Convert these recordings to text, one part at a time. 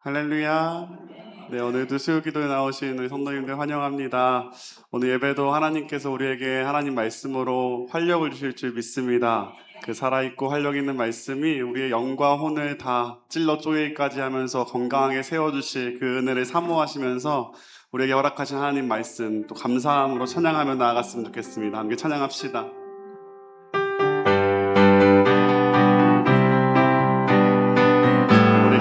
할렐루야. 네, 오늘도 수요기도에 나오신 우리 성도님들 환영합니다. 오늘 예배도 하나님께서 우리에게 하나님 말씀으로 활력을 주실 줄 믿습니다. 그 살아있고 활력 있는 말씀이 우리의 영과 혼을 다 찔러 쪼개기까지 하면서 건강하게 세워주실 그 은혜를 사모하시면서 우리에게 허락하신 하나님 말씀 또 감사함으로 찬양하며 나아갔으면 좋겠습니다. 함께 찬양합시다.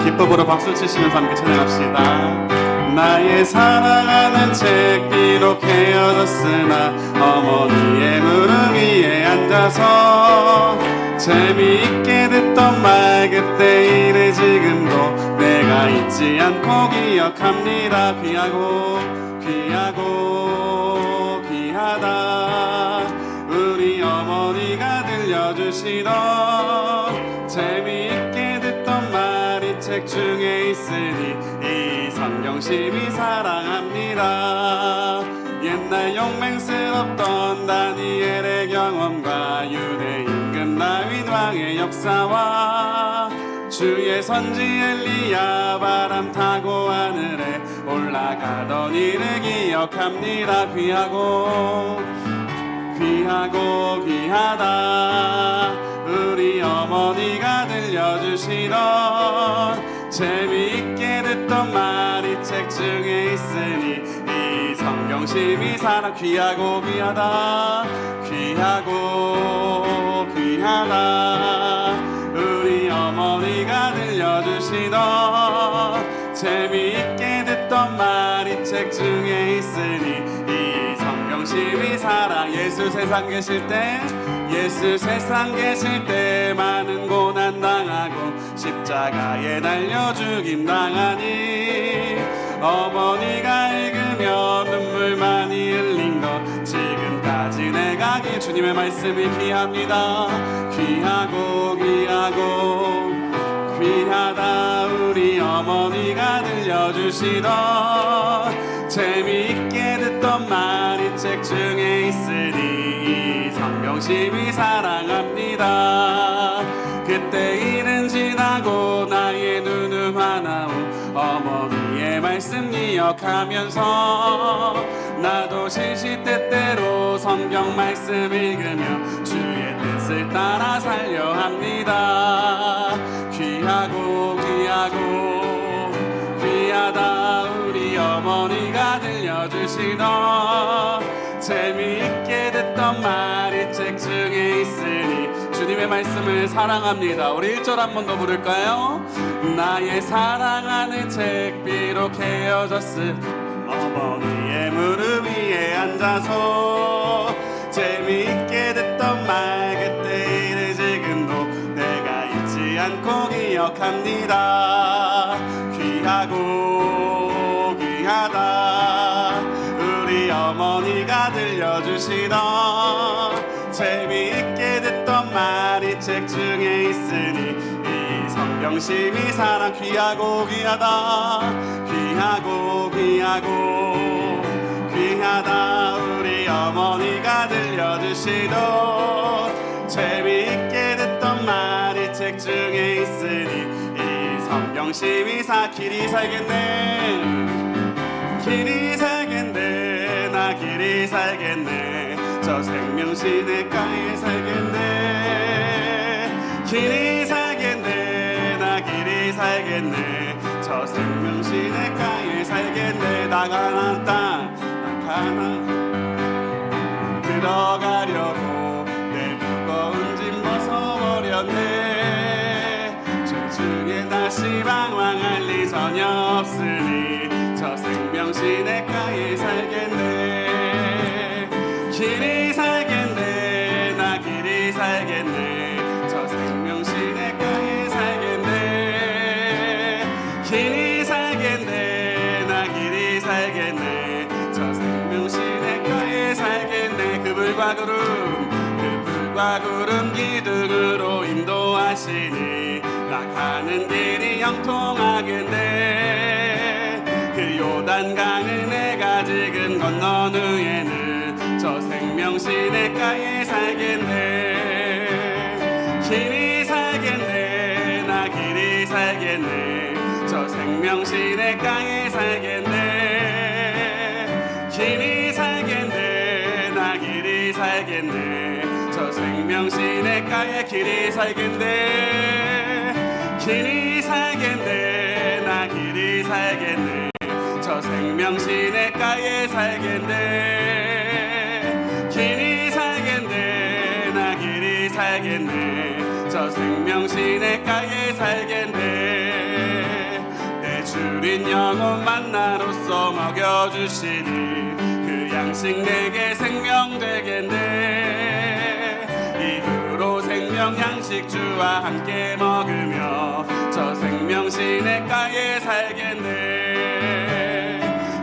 기쁨으로 박수 치시면서 함께 찬양합시다. 나의 사랑하는 책 비록 헤어졌으나 어머니의 무릎 위에 앉아서 재미있게 듣던 말 그때 일을 지금도 내가 잊지 않고 기억합니다. 귀하고 귀하고 귀하다. 우리 어머니가 들려주시던 재미있게 듣던 말이 책 중에 있으니 이 성경심이 사랑합니다. 옛날 용맹스럽던 다니엘의 경험과 유대 임금 다윗 왕의 역사와 주의 선지 엘리야 바람 타고 하늘에 올라가던 일을 기억합니다. 귀하고 귀하고 귀하다. 우리 어머니가 들려주시던 재미있게 듣던 말이 책 중에 있으니 이 성경심이 사랑. 귀하고 귀하다. 귀하고 귀하다. 우리 어머니가 들려주시던 재미있게 듣던 말이 책 중에 있으니 이 성경심이 사랑. 예수 세상 계실 때 많은 고난 당하고 십자가에 달려 죽임 당하니 어머니가 읽으며 눈물 많이 흘린 것 지금까지 내가 주님의 말씀이 귀합니다. 귀하고 귀하고 귀하다. 우리 어머니가 들려주시던 재미있게 듣던 말이 책 중에 있으니 성경심이 사랑합니다. 그때 일은 지나고 나의 눈은 환하오 어머니의 말씀 기억하면서 나도 시시때때로 성경 말씀 읽으며 주의 뜻을 따라 살려 합니다. 귀하고 귀하고 귀하다. 우리 어머니가 들려주시던 재미있게 듣던 말이 책 중에 있으니 주님의 말씀을 사랑합니다. 우리 1절 한 번 더 부를까요? 나의 사랑하는 책 비록 헤어졌을 어머니의 무릎 위에 앉아서 재미있게 듣던 말 그때 일을 지금도 내가 잊지 않고 기억합니다. 귀하고 귀하다. 우리 어머니가 들려주시던 재미있게 듣던 말이 책 중에 있으니 이 성경심이 사랑. 귀하고 귀하다. 귀하고 귀하고 귀하다. 우리 어머니가 들려주시던 재미있게 듣던 말이 책 중에 있으니 이 성경심이 길이 살겠네. 길이 살겠네. 나 길이 살겠네. 저 생명시내가에 살겠네. 길이 살겠네. 나 길이 살겠네. 저 생명시내가에 살겠네. 나가는 땅 나가나 들어가려고 내 무거운 짐 벗어버렸네. 죄 중에 다시 방황할 리 전혀 없으니 저 생명시내가에 살겠네. 길이 살겠네. 나 길이 살겠네. 저 생명시내가에 살겠네. 길이 살겠네. 나 길이 살겠네. 저 생명시내가에 살겠네. 그 불과 구름 기둥으로 인도하시니 나 가는 길이 형통하겠네. 그 요단강을 내가 지금 건넌 후에는 저 생명시내가에 살겠네. 길이 살겠네. 나 길이 살겠네. 저 저 생명 시냇가에 살겠네. 길이 살겠네. 나 길이 살겠네. 저 생명 시냇가에 길이 살겠네. 길이 살겠네. 나 길이 살겠네. 저 생명 시냇가에 살겠네. 길이 살겠네. 나 길이 살겠네. 저 생명 시냇가에 살겠네. 내 주린 영혼 만나로서 먹여주시니 그 양식 내게 생명 되겠네. 이후로 생명 양식 주와 함께 먹으며 저 생명 시냇가에 살겠네.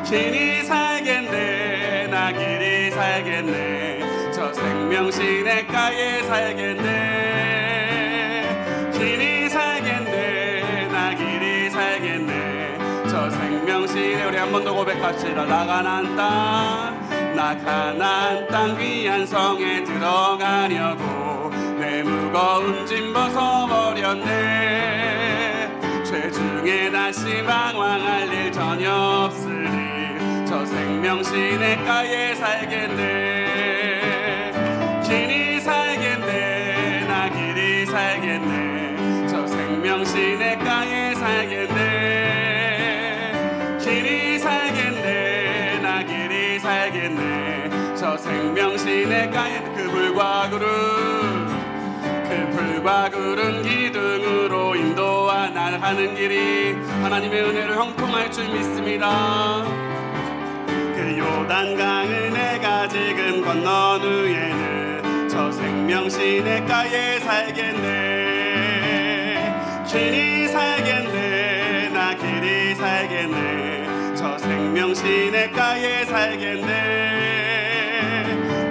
길이 살겠네. 나 길이 살겠네. 저 생명 시냇가에 살겠네. 길이 살겠네. 나 길이 살겠네. 저 생명 시내 우리 한 번 더 고백합시다. 나 가나안 땅 귀한 성에 들어가려고 내 무거운 짐 벗어버렸네. 죄중에 다시 방황할 일 전혀 없으니 저 생명 시냇가에 살겠네. 길이 살겠네. 나 길이 살겠네. 저 생명 시냇가에 살겠네. 길이 살겠네. 나 길이 살겠네. 저 생명 시냇가에 그 불과 구름 기둥으로 인도와 나가는 길이 하나님의 은혜를 형통할 줄 믿습니다. 그 요단강을 내가 지금 건넌 후에는 저 생명 시냇가에 살겠네. 길이 살겠네. 나 길이 살겠네. 저 생명 시냇가에 살겠네.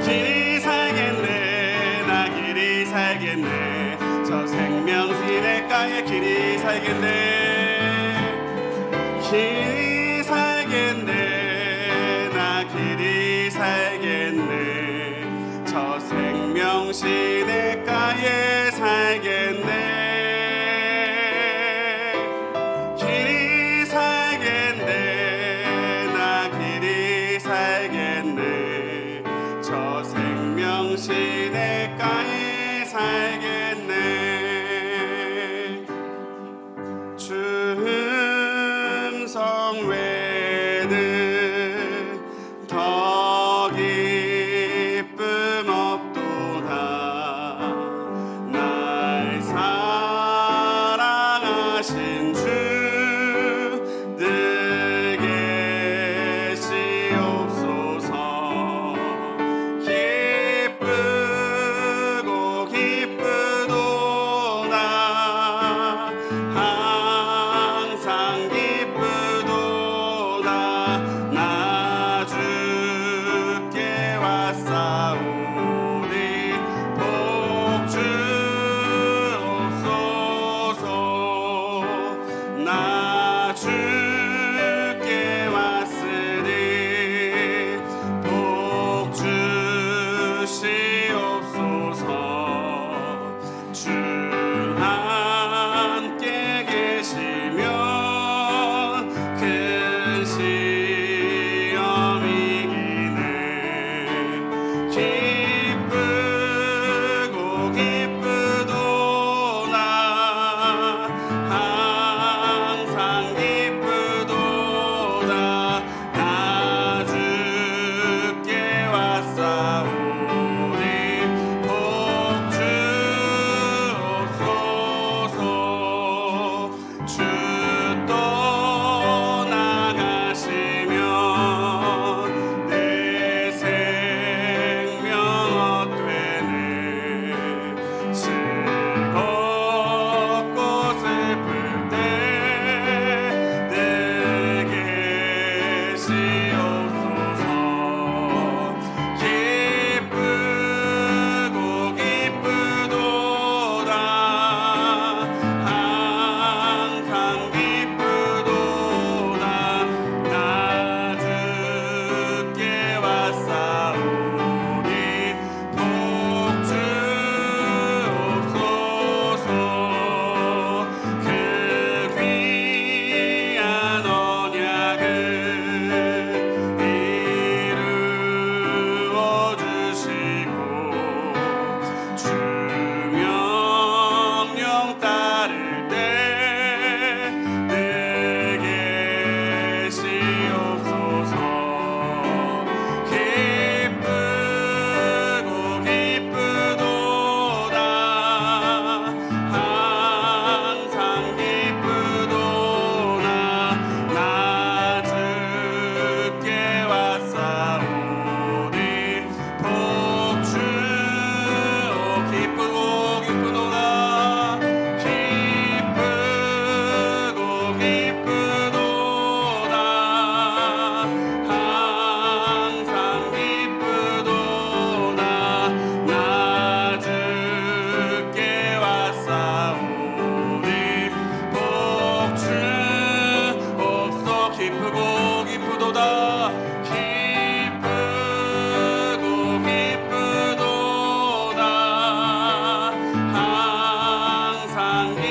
길이 살겠네. 나 길이 살겠네. 저 생명 시냇가에 길이 살겠네. 길이 살겠네. 나 길이 살겠네. 저 생명 시냇가에 살겠네. 길이 살겠네. 나 길이 살겠네. 저 생명 시냇가에 살겠네. 주 음성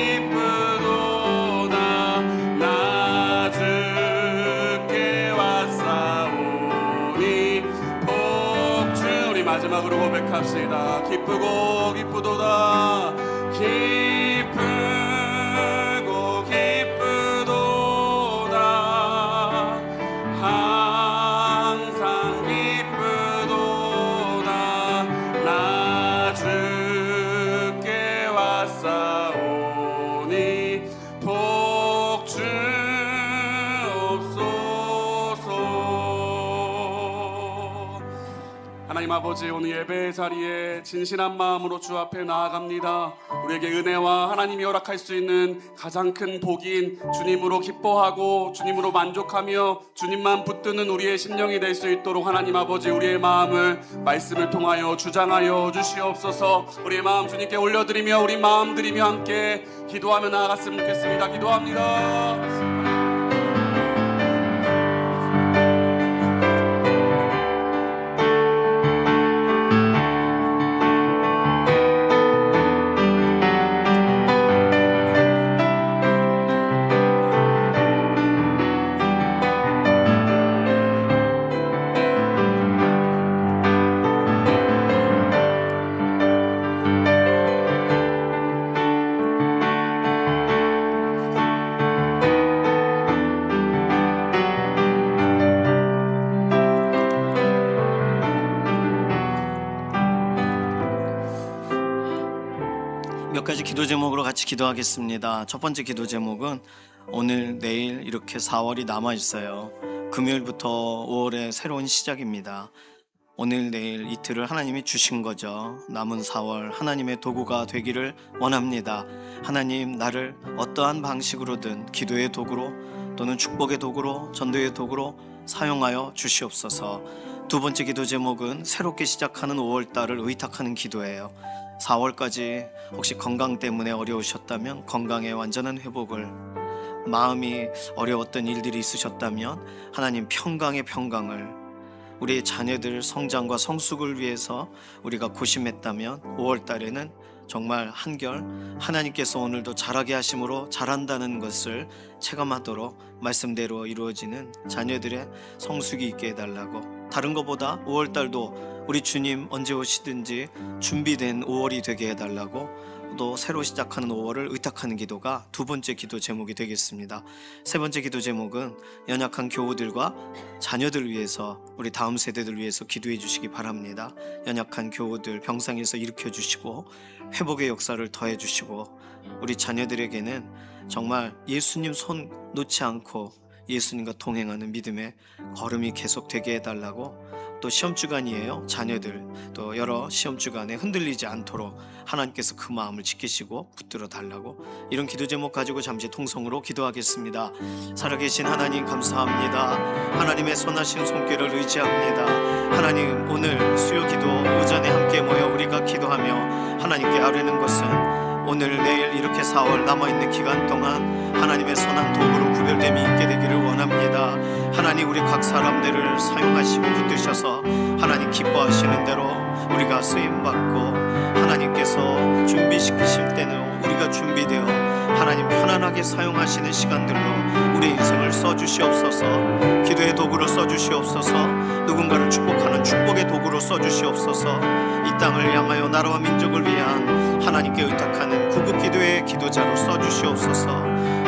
기쁘도다 나 주께 왔사오니 복주. 우리 마지막으로 고백합시다. 기쁘고 기쁘도다 기쁘고 기쁘도다 항상 기쁘도다 나 주께 왔사오니 복주옵소서. 하나님 아버지, 오늘 예배의 자리에 진실한 마음으로 주 앞에 나아갑니다. 우리에게 은혜와 하나님이 허락할 수 있는 가장 큰 복인 주님으로 기뻐하고 주님으로 만족하며 주님만 붙드는 우리의 심령이 될 수 있도록 하나님 아버지, 우리의 마음을 말씀을 통하여 주장하여 주시옵소서. 우리의 마음 주님께 올려드리며 우리 마음 드리며 함께 기도하며 나아갔으면 좋겠습니다. 기도합니다. 몇 가지 기도 제목으로 같이 기도하겠습니다. 첫 번째 기도 제목은 오늘 내일 이렇게 4월이 남아 있어요. 금요일부터 5월의 새로운 시작입니다. 오늘 내일 이틀을 하나님이 주신 거죠. 남은 4월 하나님의 도구가 되기를 원합니다. 하나님, 나를 어떠한 방식으로든 기도의 도구로 또는 축복의 도구로 전도의 도구로 사용하여 주시옵소서. 두 번째 기도 제목은 새롭게 시작하는 5월달을 의탁하는 기도예요. 4월까지 혹시 건강 때문에 어려우셨다면 건강의 완전한 회복을, 마음이 어려웠던 일들이 있으셨다면 하나님 평강의 평강을, 우리의 자녀들 성장과 성숙을 위해서 우리가 고심했다면 5월달에는 정말 한결 하나님께서 오늘도 잘하게 하심으로 잘한다는 것을 체감하도록 말씀대로 이루어지는 자녀들의 성숙이 있게 해달라고. 다른 것보다 5월달도 우리 주님 언제 오시든지 준비된 5월이 되게 해달라고, 또 새로 시작하는 5월을 의탁하는 기도가 두 번째 기도 제목이 되겠습니다. 세 번째 기도 제목은 연약한 교우들과 자녀들 위해서, 우리 다음 세대들 위해서 기도해 주시기 바랍니다. 연약한 교우들 병상에서 일으켜 주시고 회복의 역사를 더해 주시고, 우리 자녀들에게는 정말 예수님 손 놓지 않고 예수님과 동행하는 믿음의 걸음이 계속되게 해달라고. 또 시험주간이에요. 자녀들 또 여러 시험주간에 흔들리지 않도록 하나님께서 그 마음을 지키시고 붙들어 달라고. 이런 기도 제목 가지고 잠시 통성으로 기도하겠습니다. 살아계신 하나님 감사합니다. 하나님의 선하신 손길을 의지합니다. 하나님, 오늘 수요 기도 오전에 함께 모여 우리가 기도하며 하나님께 아뢰는 것은 오늘 내일 이렇게 4월 남아있는 기간 동안 하나님의 선한 도구로 구별됨이 있게 되기를 원합니다. 하나님, 우리 각 사람들을 사용하시고 붙드셔서 하나님 기뻐하시는 대로 우리가 쓰임받고 하나님께서 준비시키실 때는 우리가 준비되어 하나님 편안하게 사용하시는 시간들로 우리 인생을 써주시옵소서. 기도의 도구로 써주시옵소서. 누군가를 축복하는 축복의 도구로 써주시옵소서. 이 땅을 향하여 나라와 민족을 위한 하나님께 의탁하는 구급 기도의 기도자로 써주시옵소서.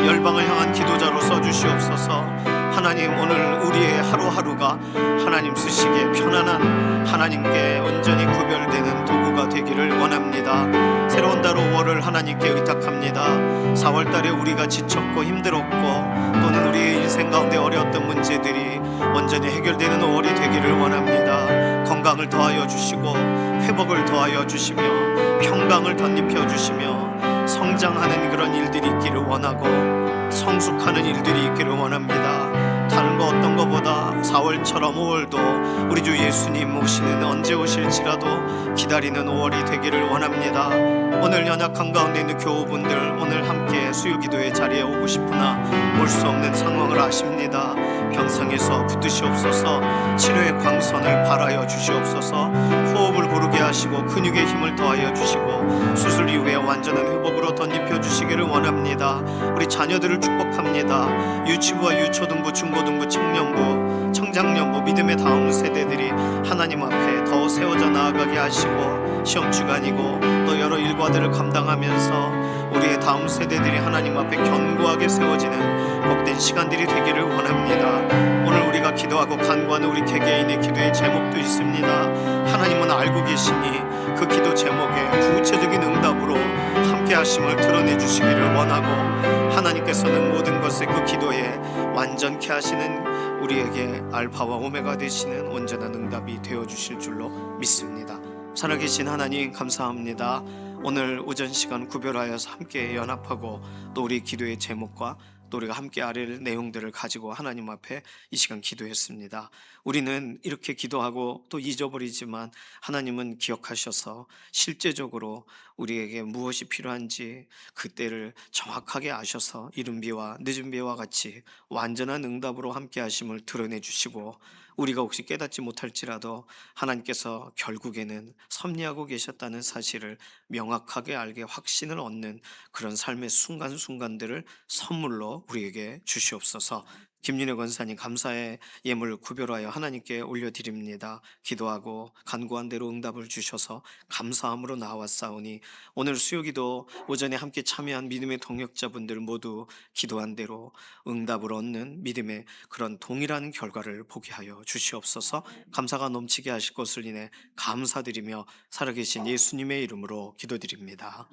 열방을 향한 기도자로 써주시옵소서. 하나님, 오늘 우리의 하루하루가 하나님 쓰시기에 편안한 하나님께 온전히 구별되는 도구가 되기를 원합니다. 새로운 달 5월을 하나님께 의탁합니다. 4월달에 우리가 지쳤고 힘들었고 또는 우리의 인생 가운데 어려웠던 문제들이 온전히 해결되는 5월이 되기를 원합니다. 건강을 더하여 주시고 회복을 더하여 주시며 평강을 덧입혀 주시며 성장하는 그런 일들이 있기를 원하고 성숙하는 일들이 있기를 원합니다. 다른 거 어떤 거보다 4월처럼 5월도 우리 주 예수님 오시는 언제 오실지라도 기다리는 5월이 되기를 원합니다. 오늘 연약한 가운데 있는 교우분들, 오늘 함께 수요기도의 자리에 오고 싶으나 올 수 없는 상황을 아십니다. 병상에서 붙드시옵소서. 치료의 광선을 발하여 주시옵소서. 호흡을 고르게 하시고 근육에 힘을 더하여 주시고 수술 이후에 완전한 회복으로 덧입혀 주시기를 원합니다. 우리 자녀들을 축복합니다. 유치부와 유초등부, 중고등부, 청년부, 청장년부 믿음의 다음 세대들이 하나님 앞에 더 세워져 나아가게 하시고 시험 주간이고 또 여러 일과들을 감당하면서 우리의 다음 세대들이 하나님 앞에 견고하게 세워지는 복된 시간들이 되기를 원합니다. 오늘 우리가 기도하고 간구하는 우리 개개인의 기도의 제목도 있습니다. 하나님은 알고 계시니 그 기도 제목에 구체적인 응답으로 함께 하심을 드러내 주시기를 원하고 하나님께서는 모든 것을 그 기도에 완전케 하시는 우리에게 알파와 오메가 되시는 온전한 응답이 되어 주실 줄로 믿습니다. 살아계신 하나님 감사합니다. 오늘 오전 시간 구별하여서 함께 연합하고 또 우리 기도의 제목과 또 우리가 함께 아뢰를 내용들을 가지고 하나님 앞에 이 시간 기도했습니다. 우리는 이렇게 기도하고 또 잊어버리지만 하나님은 기억하셔서 실제적으로 우리에게 무엇이 필요한지 그때를 정확하게 아셔서 이른 비와 늦은 비와 같이 완전한 응답으로 함께 하심을 드러내 주시고 우리가 혹시 깨닫지 못할지라도 하나님께서 결국에는 섭리하고 계셨다는 사실을 명확하게 알게 확신을 얻는 그런 삶의 순간순간들을 선물로 우리에게 주시옵소서. 김윤혜 권사님 감사의 예물을 구별하여 하나님께 올려드립니다. 기도하고 간구한 대로 응답을 주셔서 감사함으로 나왔사오니 오늘 수요기도 오전에 함께 참여한 믿음의 동역자분들 모두 기도한 대로 응답을 얻는 믿음의 그런 동일한 결과를 보게 하여 주시옵소서. 감사가 넘치게 하실 것을 인해 감사드리며 살아계신 예수님의 이름으로 기도드립니다.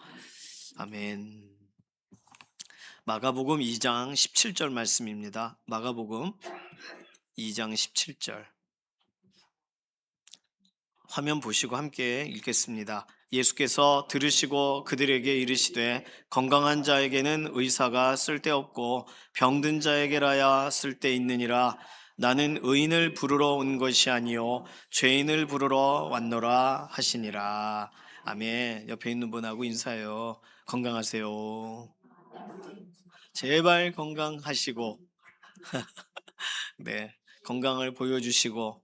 아멘. 마가복음 2장 17절 말씀입니다. 마가복음 2장 17절 화면 보시고 함께 읽겠습니다. 예수께서 들으시고 그들에게 이르시되 건강한 자에게는 의사가 쓸데없고 병든 자에게라야 쓸데있느니라. 나는 의인을 부르러 온 것이 아니요 죄인을 부르러 왔노라 하시니라. 아멘. 옆에 있는 분하고 인사해요. 건강하세요. 제발 건강하시고 네, 건강을 보여주시고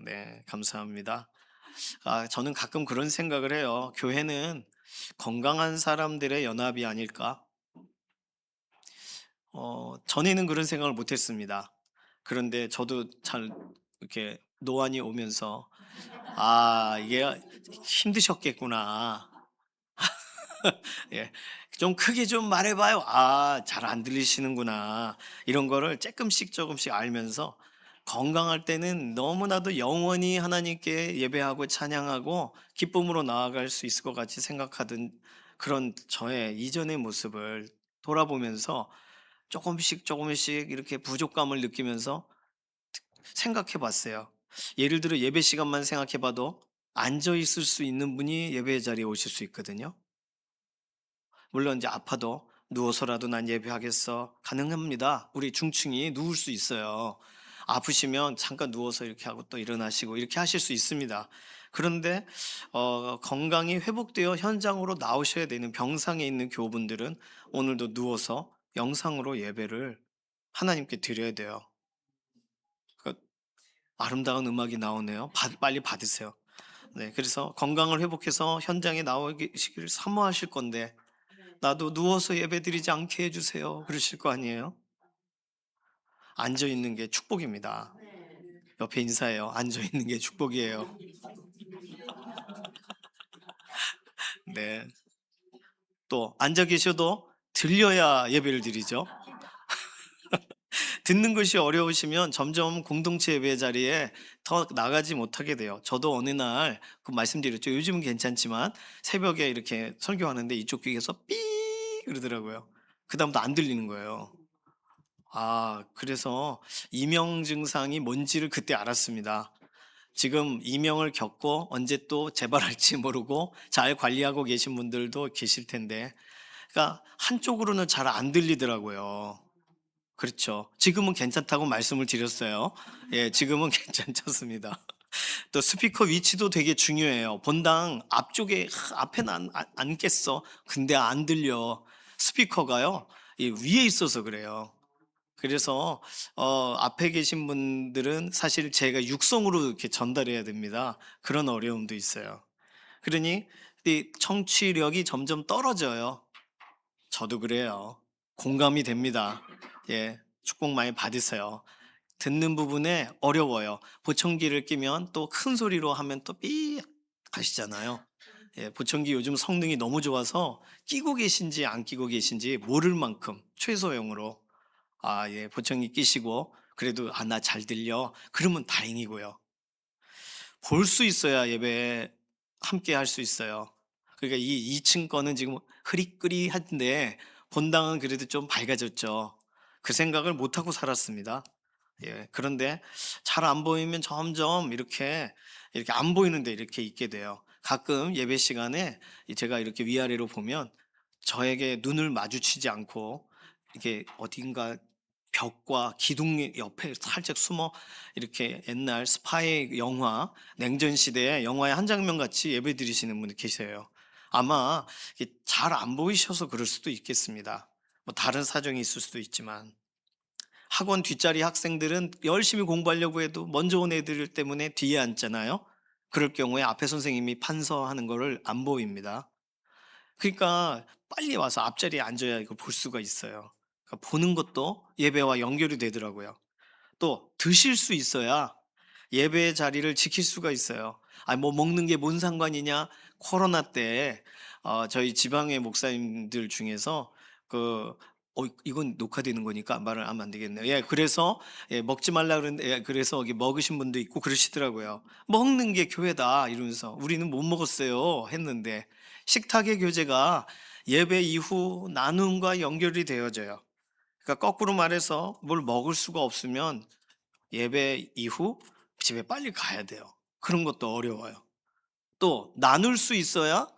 네, 감사합니다. 저는 가끔 그런 생각을 해요. 교회는 건강한 사람들의 연합이 아닐까? 전에는 그런 생각을 못했습니다. 그런데 저도 잘 이렇게 노안이 오면서 이게 힘드셨겠구나. 예, 좀 크게 좀 말해봐요. 잘 안 들리시는구나. 이런 거를 조금씩 알면서 건강할 때는 너무나도 영원히 하나님께 예배하고 찬양하고 기쁨으로 나아갈 수 있을 것 같이 생각하던 그런 저의 이전의 모습을 돌아보면서 조금씩 이렇게 부족감을 느끼면서 생각해 봤어요. 예를 들어 예배 시간만 생각해 봐도 앉아 있을 수 있는 분이 예배 자리에 오실 수 있거든요. 물론 이제 아파도 누워서라도 난 예배하겠어. 가능합니다. 우리 중층이 누울 수 있어요. 아프시면 잠깐 누워서 이렇게 하고 또 일어나시고 이렇게 하실 수 있습니다. 그런데 건강이 회복되어 현장으로 나오셔야 되는 병상에 있는 교우분들은 오늘도 누워서 영상으로 예배를 하나님께 드려야 돼요. 아름다운 음악이 나오네요. 빨리 받으세요. 네, 그래서 건강을 회복해서 현장에 나오시기를 사모하실 건데 나도 누워서 예배드리지 않게 해주세요. 그러실 거 아니에요? 앉아 있는 게 축복입니다. 옆에 인사해요. 앉아 있는 게 축복이에요. 네. 또 앉아 계셔도 들려야 예배를 드리죠. 듣는 것이 어려우시면 점점 공동체 예배 자리에 더 나가지 못하게 돼요. 저도 어느 날 그 말씀드렸죠. 요즘은 괜찮지만 새벽에 이렇게 설교하는데 이쪽 귀에서 삐 그러더라고요. 그 다음부터 안 들리는 거예요. 그래서 이명 증상이 뭔지를 그때 알았습니다. 지금 이명을 겪고 언제 또 재발할지 모르고 잘 관리하고 계신 분들도 계실 텐데, 그러니까 한쪽으로는 잘 안 들리더라고요. 그렇죠. 지금은 괜찮다고 말씀을 드렸어요. 예, 지금은 괜찮습니다. 또 스피커 위치도 되게 중요해요. 본당 앞쪽에 앞에는 앉겠어. 근데 안 들려. 스피커가요, 이 위에 있어서 그래요. 그래서 앞에 계신 분들은 사실 제가 육성으로 이렇게 전달해야 됩니다. 그런 어려움도 있어요. 그러니 이 청취력이 점점 떨어져요. 저도 그래요. 공감이 됩니다. 예, 축복 많이 받으세요. 듣는 부분에 어려워요. 보청기를 끼면 또 큰 소리로 하면 또 삐 하시잖아요. 예, 보청기 요즘 성능이 너무 좋아서 끼고 계신지 안 끼고 계신지 모를 만큼 최소형으로 예, 보청기 끼시고 그래도 나 잘 들려. 그러면 다행이고요. 볼 수 있어야 예배 함께 할 수 있어요. 그러니까 이 2층 거는 지금 흐리끄리한데 본당은 그래도 좀 밝아졌죠. 그 생각을 못 하고 살았습니다. 예. 그런데 잘 안 보이면 점점 이렇게 안 보이는데 이렇게 있게 돼요. 가끔 예배 시간에 제가 이렇게 위아래로 보면 저에게 눈을 마주치지 않고 이게 어딘가 벽과 기둥 옆에 살짝 숨어 이렇게 옛날 스파이 영화 냉전 시대의 영화의 한 장면 같이 예배 드리시는 분들 계세요. 아마 잘 안 보이셔서 그럴 수도 있겠습니다. 뭐 다른 사정이 있을 수도 있지만 학원 뒷자리 학생들은 열심히 공부하려고 해도 먼저 온 애들 때문에 뒤에 앉잖아요. 그럴 경우에 앞에 선생님이 판서하는 거를 안 보입니다. 그러니까 빨리 와서 앞자리에 앉아야 이걸 볼 수가 있어요. 그러니까 보는 것도 예배와 연결이 되더라고요. 또 드실 수 있어야 예배의 자리를 지킬 수가 있어요. 뭐 먹는 게 뭔 상관이냐? 코로나 때 저희 지방의 목사님들 중에서 이건 녹화되는 거니까 말을 하면 안 되겠네요. 예, 그래서 예, 먹지 말라 그러는데 그래서 여기 먹으신 분도 있고 그러시더라고요. 먹는 게 교회다 이러면서 우리는 못 먹었어요 했는데 식탁의 교제가 예배 이후 나눔과 연결이 되어져요. 그러니까 거꾸로 말해서 뭘 먹을 수가 없으면 예배 이후 집에 빨리 가야 돼요. 그런 것도 어려워요. 또 나눌 수 있어야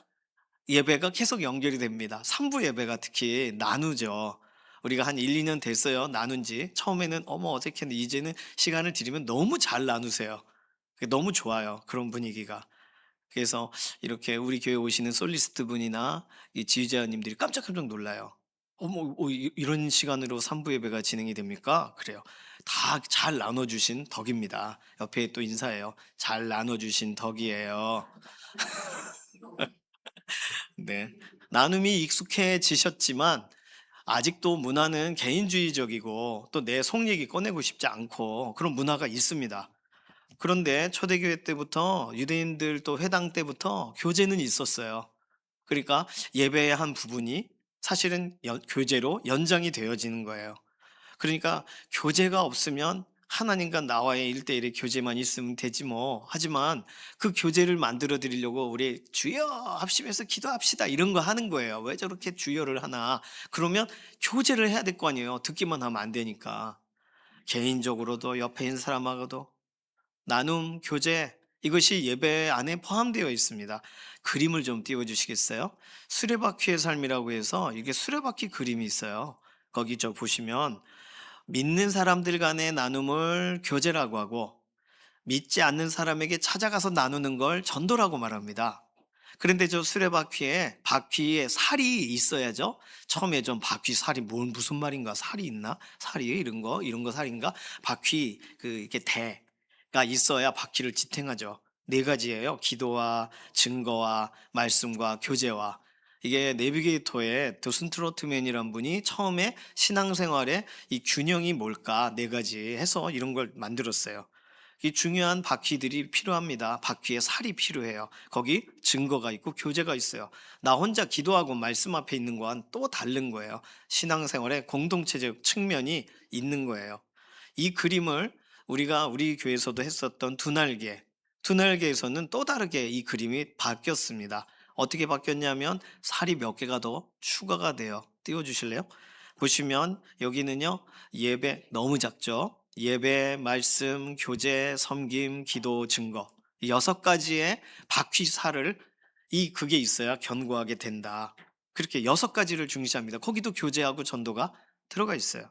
예배가 계속 연결이 됩니다. 3부 예배가 특히 나누죠. 우리가 한 1, 2년 됐어요. 나눈 지. 처음에는 어머 어색했는데 이제는 시간을 드리면 너무 잘 나누세요. 너무 좋아요. 그런 분위기가. 그래서 이렇게 우리 교회 오시는 솔리스트 분이나 이 지휘자님들이 깜짝깜짝 놀라요. 어머, 이런 시간으로 3부 예배가 진행이 됩니까? 그래요. 다 잘 나눠주신 덕입니다. 옆에 또 인사해요. 잘 나눠주신 덕이에요. 네. 나눔이 익숙해지셨지만 아직도 문화는 개인주의적이고 또 내 속 얘기 꺼내고 싶지 않고 그런 문화가 있습니다. 그런데 초대교회 때부터 유대인들 또 회당 때부터 교제는 있었어요. 그러니까 예배의 한 부분이 사실은 교제로 연장이 되어지는 거예요. 그러니까 교제가 없으면 하나님과 나와의 1대1의 교제만 있으면 되지 뭐. 하지만 그 교제를 만들어 드리려고 우리 주여 합심해서 기도합시다 이런 거 하는 거예요. 왜 저렇게 주여를 하나? 그러면 교제를 해야 될 거 아니에요. 듣기만 하면 안 되니까. 개인적으로도 옆에 있는 사람하고도 나눔, 교제 이것이 예배 안에 포함되어 있습니다. 그림을 좀 띄워 주시겠어요? 수레바퀴의 삶이라고 해서 이게 수레바퀴 그림이 있어요. 거기 보시면 믿는 사람들 간의 나눔을 교제라고 하고 믿지 않는 사람에게 찾아가서 나누는 걸 전도라고 말합니다. 그런데 저 수레바퀴에 바퀴에 살이 있어야죠. 처음에 좀 바퀴 살이 무슨 말인가? 살이 있나? 살이 이런 거 살인가? 바퀴 이렇게 대가 있어야 바퀴를 지탱하죠. 네 가지예요. 기도와 증거와 말씀과 교제와 이게 내비게이터의 도슨 트로트맨이란 분이 처음에 신앙생활에 이 균형이 뭘까 네 가지 해서 이런 걸 만들었어요. 이 중요한 바퀴들이 필요합니다. 바퀴에 살이 필요해요. 거기 증거가 있고 교제가 있어요. 나 혼자 기도하고 말씀 앞에 있는 거와는 또 다른 거예요. 신앙생활의 공동체적 측면이 있는 거예요. 이 그림을 우리가 우리 교회에서도 했었던 두 날개에서는 또 다르게 이 그림이 바뀌었습니다. 어떻게 바뀌었냐면 살이 몇 개가 더 추가가 돼요. 띄워주실래요? 보시면 여기는요 예배 너무 작죠. 예배, 말씀, 교제, 섬김, 기도, 증거 이 6가지의 바퀴살을 그게 있어야 견고하게 된다. 그렇게 6가지를 중시합니다. 거기도 교제하고 전도가 들어가 있어요.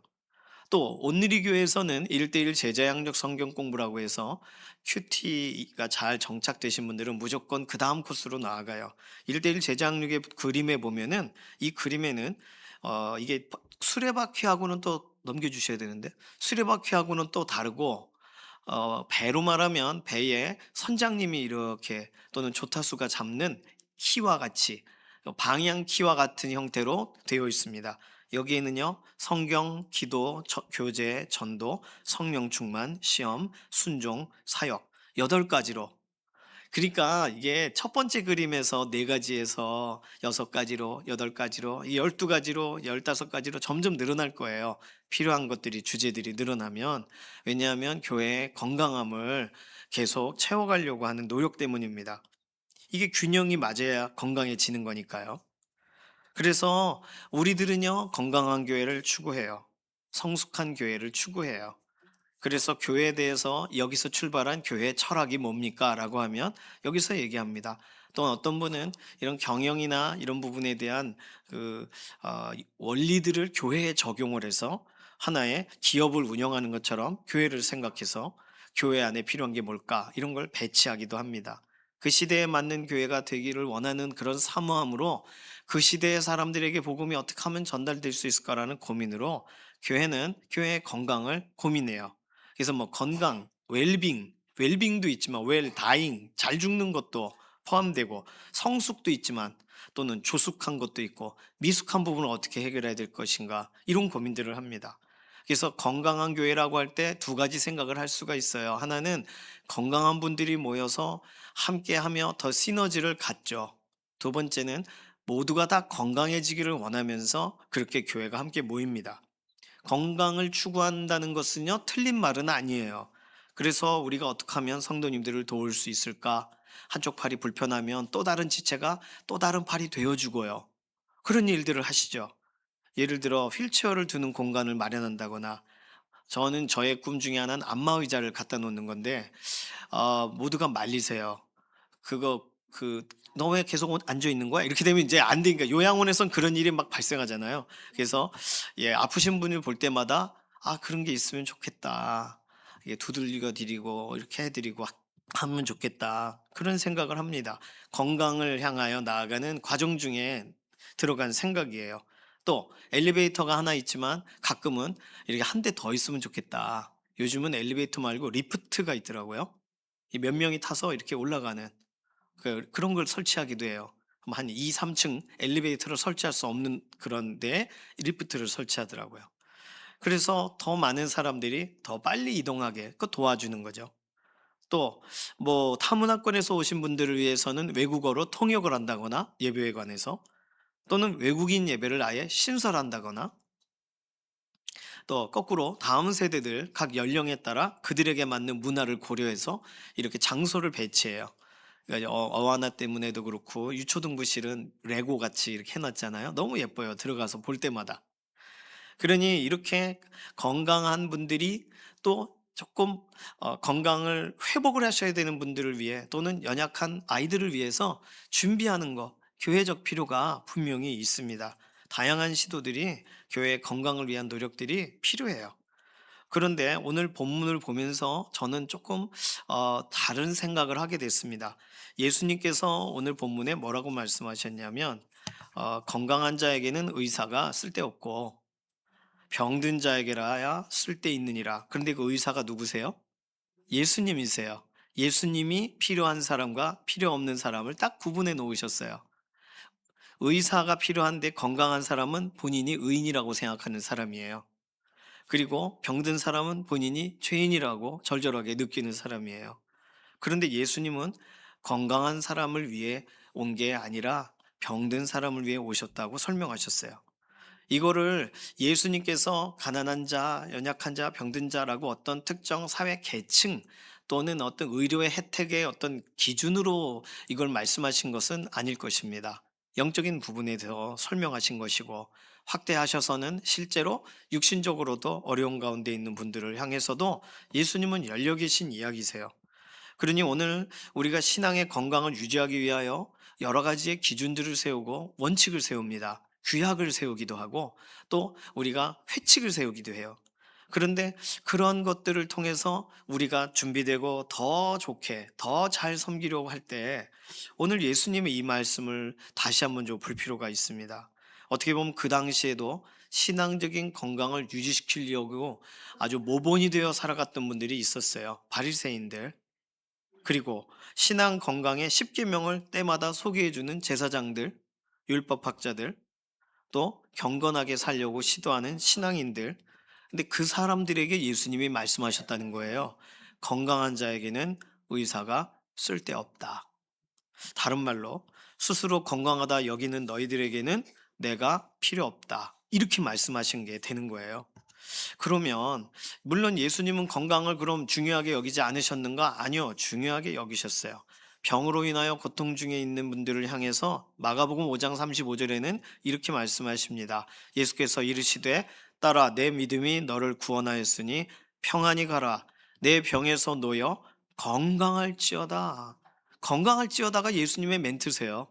또 온누리 교회에서는 1대1 제자 양육 성경 공부라고 해서 큐티가 잘 정착되신 분들은 무조건 그 다음 코스로 나아가요. 1대1 제자 양육의 그림에 보면은 이 그림에는 이게 수레바퀴하고는 또 넘겨주셔야 되는데 수레바퀴하고는 또 다르고 배로 말하면 배에 선장님이 이렇게 또는 조타수가 잡는 키와 같이 방향 키와 같은 형태로 되어 있습니다. 여기에는요 성경, 기도, 교제, 전도, 성령 충만, 시험, 순종, 사역 8가지로, 그러니까 이게 첫 번째 그림에서 4가지에서 6가지로, 8가지로, 12가지로, 15가지로 점점 늘어날 거예요. 필요한 것들이, 주제들이 늘어나면. 왜냐하면 교회의 건강함을 계속 채워가려고 하는 노력 때문입니다. 이게 균형이 맞아야 건강해지는 거니까요. 그래서 우리들은요, 건강한 교회를 추구해요. 성숙한 교회를 추구해요. 그래서 교회에 대해서 여기서 출발한 교회의 철학이 뭡니까? 라고 하면 여기서 얘기합니다. 또 어떤 분은 이런 경영이나 이런 부분에 대한 원리들을 교회에 적용을 해서 하나의 기업을 운영하는 것처럼 교회를 생각해서 교회 안에 필요한 게 뭘까? 이런 걸 배치하기도 합니다. 그 시대에 맞는 교회가 되기를 원하는 그런 사모함으로 그 시대의 사람들에게 복음이 어떻게 하면 전달될 수 있을까라는 고민으로 교회는 교회의 건강을 고민해요. 그래서 뭐 건강, 웰빙도 있지만 다잉, 잘 죽는 것도 포함되고 성숙도 있지만 또는 조숙한 것도 있고 미숙한 부분을 어떻게 해결해야 될 것인가 이런 고민들을 합니다. 그래서 건강한 교회라고 할 때 2가지 생각을 할 수가 있어요. 하나는 건강한 분들이 모여서 함께하며 더 시너지를 갖죠. 2번째는 모두가 다 건강해지기를 원하면서 그렇게 교회가 함께 모입니다. 건강을 추구한다는 것은요, 틀린 말은 아니에요. 그래서 우리가 어떻게 하면 성도님들을 도울 수 있을까? 한쪽 팔이 불편하면 또 다른 지체가 또 다른 팔이 되어주고요. 그런 일들을 하시죠. 예를 들어 휠체어를 두는 공간을 마련한다거나, 저는 저의 꿈 중에 하나는 안마의자를 갖다 놓는 건데 모두가 말리세요. 그거 너 왜 계속 앉아 있는 거야? 이렇게 되면 이제 안 되니까, 요양원에선 그런 일이 막 발생하잖아요. 그래서 아프신 분을 볼 때마다 그런 게 있으면 좋겠다. 두들겨 드리고 이렇게 해드리고 하면 좋겠다. 그런 생각을 합니다. 건강을 향하여 나아가는 과정 중에 들어간 생각이에요. 또 엘리베이터가 하나 있지만 가끔은 이렇게 한 대 더 있으면 좋겠다. 요즘은 엘리베이터 말고 리프트가 있더라고요. 몇 명이 타서 이렇게 올라가는 그런 걸 설치하기도 해요. 한 2, 3층 엘리베이터를 설치할 수 없는 그런 데 리프트를 설치하더라고요. 그래서 더 많은 사람들이 더 빨리 이동하게 도와주는 거죠. 또 뭐 타문화권에서 오신 분들을 위해서는 외국어로 통역을 한다거나, 예배에 관해서, 또는 외국인 예배를 아예 신설한다거나, 또 거꾸로 다음 세대들 각 연령에 따라 그들에게 맞는 문화를 고려해서 이렇게 장소를 배치해요. 그러니까 어하나 때문에도 그렇고 유초등부실은 레고 같이 이렇게 해놨잖아요. 너무 예뻐요. 들어가서 볼 때마다. 그러니 이렇게 건강한 분들이 또 조금 건강을 회복을 하셔야 되는 분들을 위해, 또는 연약한 아이들을 위해서 준비하는 것, 교회적 필요가 분명히 있습니다. 다양한 시도들이 교회의 건강을 위한 노력들이 필요해요. 그런데 오늘 본문을 보면서 저는 조금 다른 생각을 하게 됐습니다. 예수님께서 오늘 본문에 뭐라고 말씀하셨냐면 건강한 자에게는 의사가 쓸데없고 병든 자에게라야 쓸데있느니라. 그런데 그 의사가 누구세요? 예수님이세요. 예수님이 필요한 사람과 필요 없는 사람을 딱 구분해 놓으셨어요. 의사가 필요한데 건강한 사람은 본인이 의인이라고 생각하는 사람이에요. 그리고 병든 사람은 본인이 죄인이라고 절절하게 느끼는 사람이에요. 그런데 예수님은 건강한 사람을 위해 온 게 아니라 병든 사람을 위해 오셨다고 설명하셨어요. 이거를 예수님께서 가난한 자, 연약한 자, 병든 자라고 어떤 특정 사회 계층 또는 어떤 의료의 혜택의 어떤 기준으로 이걸 말씀하신 것은 아닐 것입니다. 영적인 부분에 대해서 설명하신 것이고, 확대하셔서는 실제로 육신적으로도 어려운 가운데 있는 분들을 향해서도 예수님은 열려 계신 이야기세요. 그러니 오늘 우리가 신앙의 건강을 유지하기 위하여 여러 가지의 기준들을 세우고 원칙을 세웁니다. 규약을 세우기도 하고 또 우리가 회칙을 세우기도 해요. 그런데 그런 것들을 통해서 우리가 준비되고 더 좋게, 더 잘 섬기려고 할 때 오늘 예수님의 이 말씀을 다시 한번 좀 볼 필요가 있습니다. 어떻게 보면 그 당시에도 신앙적인 건강을 유지시키려고 아주 모본이 되어 살아갔던 분들이 있었어요. 바리새인들. 그리고 신앙 건강의 10계명을 때마다 소개해 주는 제사장들, 율법학자들, 또 경건하게 살려고 시도하는 신앙인들. 근데 그 사람들에게 예수님이 말씀하셨다는 거예요. 건강한 자에게는 의사가 쓸데없다. 다른 말로 스스로 건강하다 여기는 너희들에게는 내가 필요 없다. 이렇게 말씀하신 게 되는 거예요. 그러면 물론 예수님은 건강을 그럼 중요하게 여기지 않으셨는가? 아니요. 중요하게 여기셨어요. 병으로 인하여 고통 중에 있는 분들을 향해서 마가복음 5장 35절에는 이렇게 말씀하십니다. 예수께서 이르시되 딸아 내 믿음이 너를 구원하였으니 평안히 가라. 내 병에서 놓여 건강할지어다. 건강할지어다가 예수님의 멘트세요.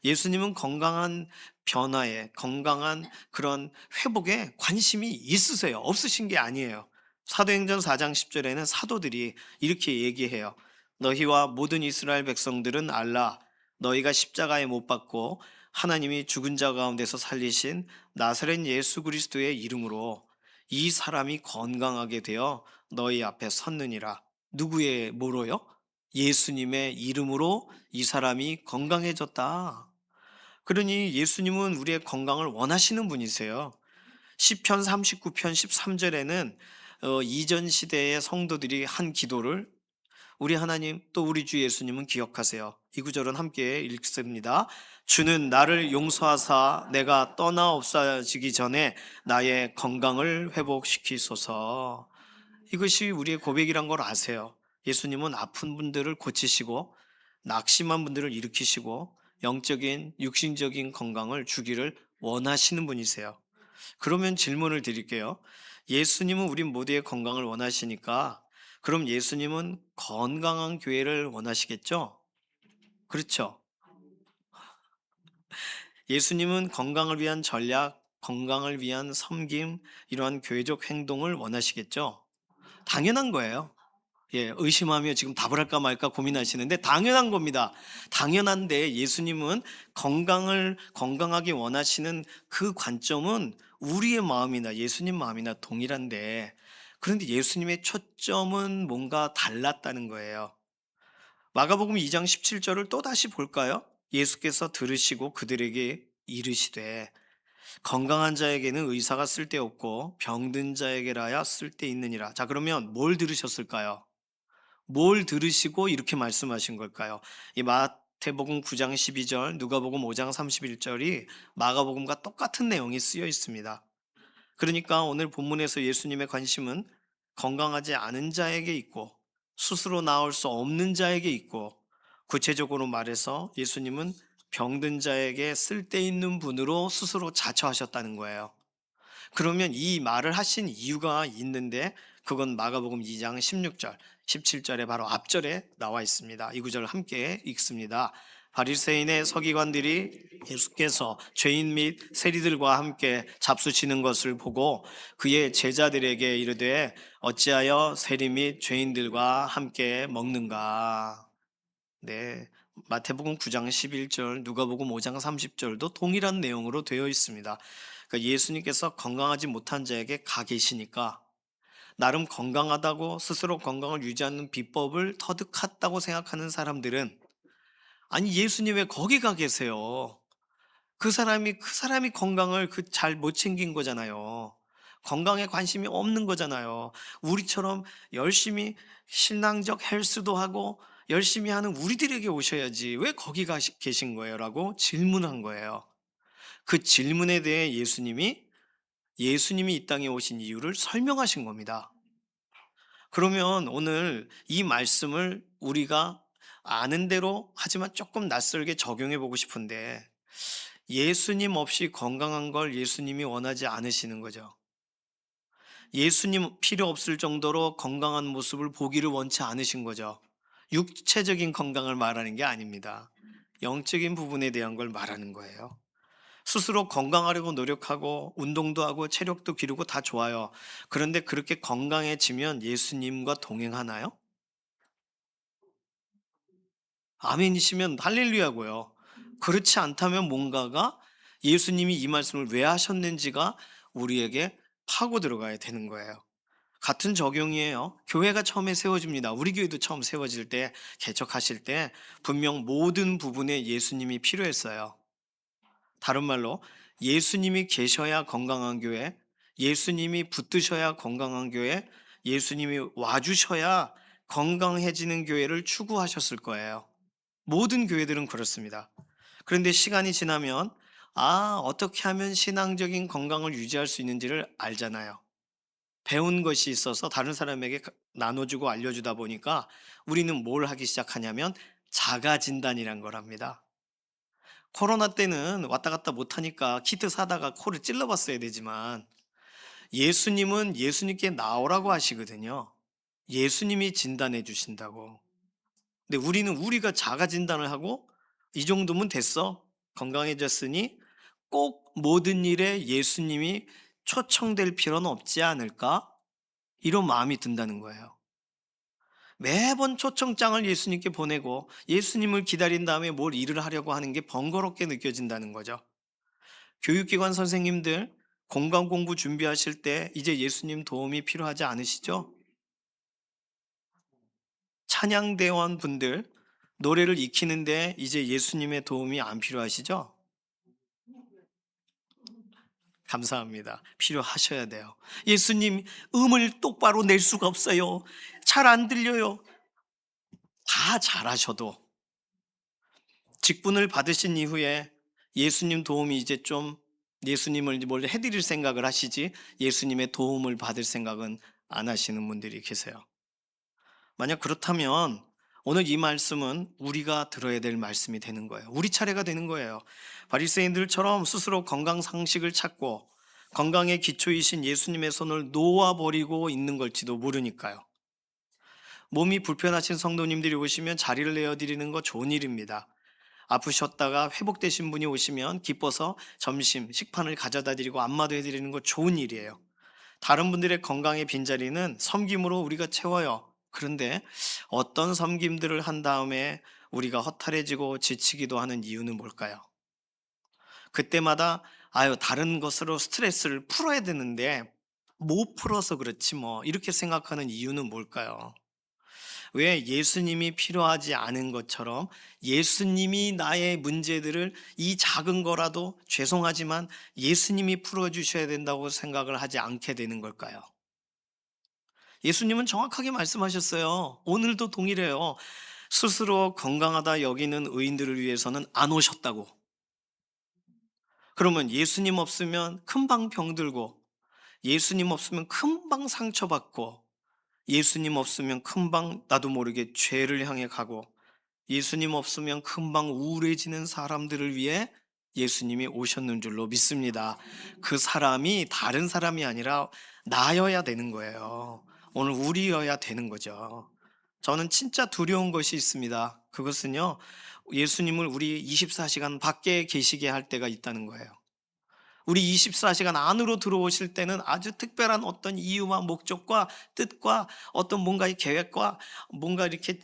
예수님은 건강한 변화에, 건강한 그런 회복에 관심이 있으세요. 없으신 게 아니에요. 사도행전 4장 10절에는 사도들이 이렇게 얘기해요. 너희와 모든 이스라엘 백성들은 알라. 너희가 십자가에 못 박고 하나님이 죽은 자 가운데서 살리신 나사렛 예수 그리스도의 이름으로 이 사람이 건강하게 되어 너희 앞에 섰느니라. 누구의 뭐로요? 예수님의 이름으로 이 사람이 건강해졌다. 그러니 예수님은 우리의 건강을 원하시는 분이세요. 시편 39편 13절에는 이전 시대의 성도들이 한 기도를 우리 하나님 또 우리 주 예수님은 기억하세요. 이 구절은 함께 읽습니다. 주는 나를 용서하사 내가 떠나 없어지기 전에 나의 건강을 회복시키소서. 이것이 우리의 고백이란 걸 아세요. 예수님은 아픈 분들을 고치시고 낙심한 분들을 일으키시고 영적인 육신적인 건강을 주기를 원하시는 분이세요. 그러면 질문을 드릴게요. 예수님은 우리 모두의 건강을 원하시니까 그럼 예수님은 건강한 교회를 원하시겠죠? 그렇죠. 예수님은 건강을 위한 전략, 건강을 위한 섬김, 이러한 교회적 행동을 원하시겠죠? 당연한 거예요. 예, 의심하며 지금 답을 할까 말까 고민하시는데 당연한 겁니다. 당연한데 예수님은 건강을 건강하게 원하시는 그 관점은 우리의 마음이나 예수님 마음이나 동일한데 그런데 예수님의 초점은 뭔가 달랐다는 거예요. 마가복음 2장 17절을 또 다시 볼까요? 예수께서 들으시고 그들에게 이르시되 건강한 자에게는 의사가 쓸데없고 병든 자에게라야 쓸데있느니라. 자, 그러면 뭘 들으셨을까요? 뭘 들으시고 이렇게 말씀하신 걸까요? 이 마태복음 9장 12절, 누가복음 5장 31절이 마가복음과 똑같은 내용이 쓰여 있습니다. 그러니까 오늘 본문에서 예수님의 관심은 건강하지 않은 자에게 있고 스스로 나을 수 없는 자에게 있고 구체적으로 말해서 예수님은 병든 자에게 쓸데있는 분으로 스스로 자처하셨다는 거예요. 그러면 이 말을 하신 이유가 있는데 그건 마가복음 2장 16절, 17절에 바로 앞절에 나와 있습니다. 이 구절을 함께 읽습니다. 바리새인의 서기관들이 예수께서 죄인 및 세리들과 함께 잡수시는 것을 보고 그의 제자들에게 이르되 어찌하여 세리 및 죄인들과 함께 먹는가? 네. 마태복음 9장 11절, 누가복음 5장 30절도 동일한 내용으로 되어 있습니다. 그러니까 예수님께서 건강하지 못한 자에게 가 계시니까 나름 건강하다고 스스로 건강을 유지하는 비법을 터득했다고 생각하는 사람들은 아니 예수님 왜 거기 가 계세요? 그 사람이 건강을 잘 못 챙긴 거잖아요. 건강에 관심이 없는 거잖아요. 우리처럼 열심히 신앙적 헬스도 하고 열심히 하는 우리들에게 오셔야지 왜 거기 계신 거예요? 라고 질문한 거예요. 그 질문에 대해 예수님이 이 땅에 오신 이유를 설명하신 겁니다. 그러면 오늘 이 말씀을 우리가 아는 대로 하지만 조금 낯설게 적용해 보고 싶은데 예수님 없이 건강한 걸 예수님이 원하지 않으시는 거죠. 예수님 필요 없을 정도로 건강한 모습을 보기를 원치 않으신 거죠. 육체적인 건강을 말하는 게 아닙니다. 영적인 부분에 대한 걸 말하는 거예요. 스스로 건강하려고 노력하고 운동도 하고 체력도 기르고 다 좋아요. 그런데 그렇게 건강해지면 예수님과 동행하나요? 아멘이시면 할렐루야고요. 그렇지 않다면 뭔가가 예수님이 이 말씀을 왜 하셨는지가 우리에게 파고 들어가야 되는 거예요. 같은 적용이에요. 교회가 처음에 세워집니다. 우리 교회도 처음 세워질 때, 개척하실 때 분명 모든 부분에 예수님이 필요했어요. 다른 말로 예수님이 계셔야 건강한 교회, 예수님이 붙드셔야 건강한 교회, 예수님이 와주셔야 건강해지는 교회를 추구하셨을 거예요. 모든 교회들은 그렇습니다. 그런데 시간이 지나면 어떻게 하면 신앙적인 건강을 유지할 수 있는지를 알잖아요. 배운 것이 있어서 다른 사람에게 나눠주고 알려주다 보니까 우리는 뭘 하기 시작하냐면 자가 진단이란 걸 합니다. 코로나 때는 왔다 갔다 못하니까 키트 사다가 코를 찔러봤어야 되지만 예수님은 예수님께 나오라고 하시거든요. 예수님이 진단해 주신다고. 근데 우리는 우리가 자가 진단을 하고 이 정도면 됐어. 건강해졌으니 꼭 모든 일에 예수님이 초청될 필요는 없지 않을까? 이런 마음이 든다는 거예요. 매번 초청장을 예수님께 보내고 예수님을 기다린 다음에 뭘 일을 하려고 하는 게 번거롭게 느껴진다는 거죠. 교육기관 선생님들 공강 공부 준비하실 때 이제 예수님 도움이 필요하지 않으시죠? 찬양대원 분들 노래를 익히는데 이제 예수님의 도움이 안 필요하시죠? 감사합니다. 필요하셔야 돼요. 예수님, 음을 똑바로 낼 수가 없어요. 잘 안 들려요. 다 잘하셔도 직분을 받으신 이후에 예수님 도움이 이제 좀 예수님을 뭘 해드릴 생각을 하시지 예수님의 도움을 받을 생각은 안 하시는 분들이 계세요. 만약 그렇다면 오늘 이 말씀은 우리가 들어야 될 말씀이 되는 거예요. 우리 차례가 되는 거예요. 바리새인들처럼 스스로 건강 상식을 찾고 건강의 기초이신 예수님의 손을 놓아버리고 있는 걸지도 모르니까요. 몸이 불편하신 성도님들이 오시면 자리를 내어드리는 거 좋은 일입니다. 아프셨다가 회복되신 분이 오시면 기뻐서 점심, 식판을 가져다 드리고 안마도 해드리는 거 좋은 일이에요. 다른 분들의 건강의 빈자리는 섬김으로 우리가 채워요. 그런데 어떤 섬김들을 한 다음에 우리가 허탈해지고 지치기도 하는 이유는 뭘까요? 그때마다 다른 것으로 스트레스를 풀어야 되는데 못 풀어서 그렇지 뭐 이렇게 생각하는 이유는 뭘까요? 왜 예수님이 필요하지 않은 것처럼 예수님이 나의 문제들을 이 작은 거라도 죄송하지만 예수님이 풀어주셔야 된다고 생각을 하지 않게 되는 걸까요? 예수님은 정확하게 말씀하셨어요. 오늘도 동일해요. 스스로 건강하다 여기는 의인들을 위해서는 안 오셨다고. 그러면 예수님 없으면 금방 병들고 예수님 없으면 금방 상처받고 예수님 없으면 금방 나도 모르게 죄를 향해 가고 예수님 없으면 금방 우울해지는 사람들을 위해 예수님이 오셨는 줄로 믿습니다. 그 사람이 다른 사람이 아니라 나여야 되는 거예요. 오늘 우리여야 되는 거죠. 저는 진짜 두려운 것이 있습니다. 그것은요, 예수님을 우리 24시간 밖에 계시게 할 때가 있다는 거예요. 우리 24시간 안으로 들어오실 때는 아주 특별한 어떤 이유와 목적과 뜻과 어떤 뭔가의 계획과 뭔가 이렇게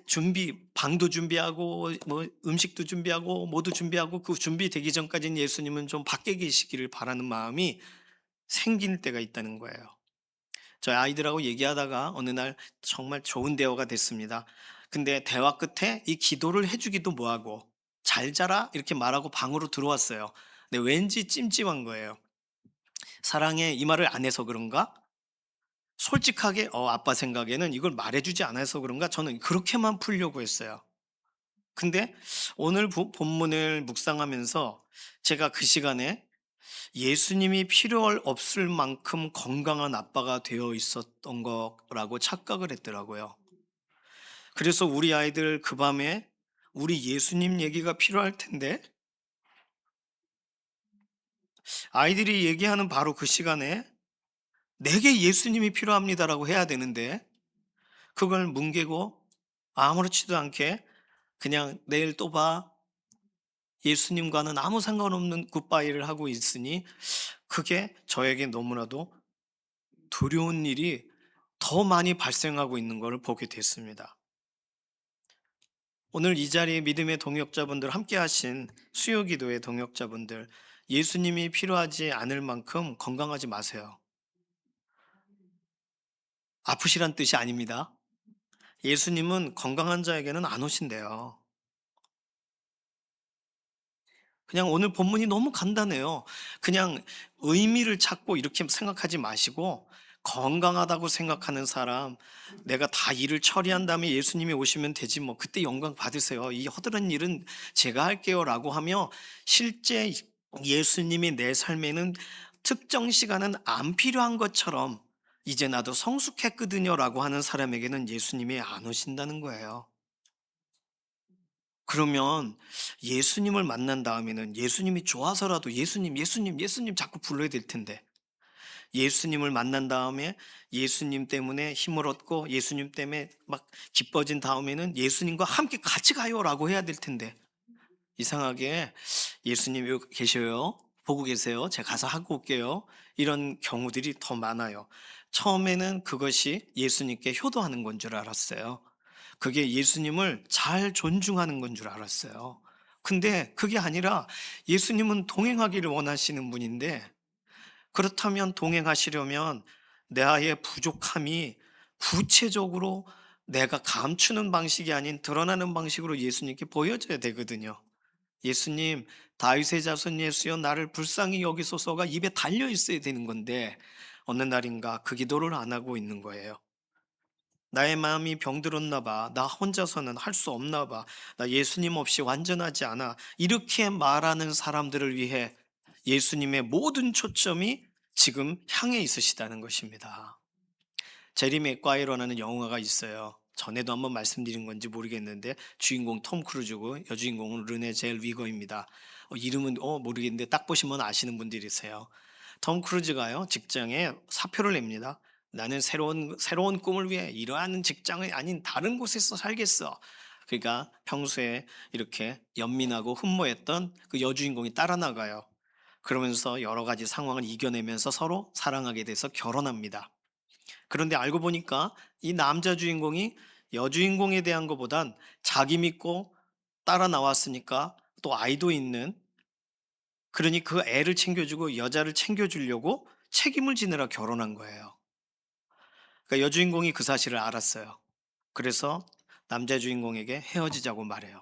방도 준비하고 뭐 음식도 준비하고 모두 준비하고 그 준비되기 전까지는 예수님은 좀 밖에 계시기를 바라는 마음이 생길 때가 있다는 거예요. 저희 아이들하고 얘기하다가 어느 날 정말 좋은 대화가 됐습니다. 근데 대화 끝에 이 기도를 해주기도 뭐하고 잘 자라 이렇게 말하고 방으로 들어왔어요. 근데 왠지 찜찜한 거예요. 사랑해 이 말을 안 해서 그런가? 솔직하게 아빠 생각에는 이걸 말해주지 않아서 그런가? 저는 그렇게만 풀려고 했어요. 근데 오늘 본문을 묵상하면서 제가 그 시간에 예수님이 필요 없을 만큼 건강한 아빠가 되어 있었던 거라고 착각을 했더라고요. 그래서 우리 아이들 그 밤에 우리 예수님 얘기가 필요할 텐데 아이들이 얘기하는 바로 그 시간에 내게 예수님이 필요합니다라고 해야 되는데 그걸 뭉개고 아무렇지도 않게 그냥 내일 또 봐. 예수님과는 아무 상관없는 굿바이를 하고 있으니 그게 저에게 너무나도 두려운 일이 더 많이 발생하고 있는 것을 보게 됐습니다. 오늘 이 자리에 믿음의 동역자분들 함께 하신 수요기도의 동역자분들 예수님이 필요하지 않을 만큼 건강하지 마세요. 아프시란 뜻이 아닙니다. 예수님은 건강한 자에게는 안 오신대요. 그냥 오늘 본문이 너무 간단해요. 그냥 의미를 찾고 이렇게 생각하지 마시고, 건강하다고 생각하는 사람, 내가 다 일을 처리한 다음에 예수님이 오시면 되지 뭐 그때 영광 받으세요. 이 허드렛 일은 제가 할게요라고 하며, 실제 예수님이 내 삶에는 특정 시간은 안 필요한 것처럼 이제 나도 성숙했거든요라고 하는 사람에게는 예수님이 안 오신다는 거예요. 그러면 예수님을 만난 다음에는 예수님이 좋아서라도 예수님, 예수님, 예수님 자꾸 불러야 될 텐데, 예수님을 만난 다음에 예수님 때문에 힘을 얻고 예수님 때문에 막 기뻐진 다음에는 예수님과 함께 같이 가요라고 해야 될 텐데, 이상하게 예수님 여기 계셔요? 보고 계세요? 제가 가서 하고 올게요. 이런 경우들이 더 많아요. 처음에는 그것이 예수님께 효도하는 건 줄 알았어요. 그게 예수님을 잘 존중하는 건 줄 알았어요. 근데 그게 아니라 예수님은 동행하기를 원하시는 분인데, 그렇다면 동행하시려면 나의 부족함이 구체적으로 내가 감추는 방식이 아닌 드러나는 방식으로 예수님께 보여져야 되거든요. 예수님, 다윗의 자손 예수여 나를 불쌍히 여기소서가 입에 달려 있어야 되는 건데, 어느 날인가 그 기도를 안 하고 있는 거예요. 나의 마음이 병들었나 봐. 나 혼자서는 할 수 없나 봐. 나 예수님 없이 완전하지 않아. 이렇게 말하는 사람들을 위해 예수님의 모든 초점이 지금 향해 있으시다는 것입니다. 제리 맥과이어라는 영화가 있어요. 전에도 한번 말씀드린 건지 모르겠는데, 주인공 톰 크루즈고 여주인공은 르네 젤 위거입니다. 이름은 모르겠는데 딱 보시면 아시는 분들이세요. 톰 크루즈가요, 직장에 사표를 냅니다. 나는 새로운 꿈을 위해 이러한 직장이 아닌 다른 곳에서 살겠어. 그러니까 평소에 이렇게 연민하고 흠모했던 그 여주인공이 따라 나가요. 그러면서 여러 가지 상황을 이겨내면서 서로 사랑하게 돼서 결혼합니다. 그런데 알고 보니까 이 남자 주인공이 여주인공에 대한 것보단 자기 믿고 따라 나왔으니까 또 아이도 있는, 그러니 그 애를 챙겨주고 여자를 챙겨주려고 책임을 지느라 결혼한 거예요. 그러니까 여주인공이 그 사실을 알았어요. 그래서 남자 주인공에게 헤어지자고 말해요.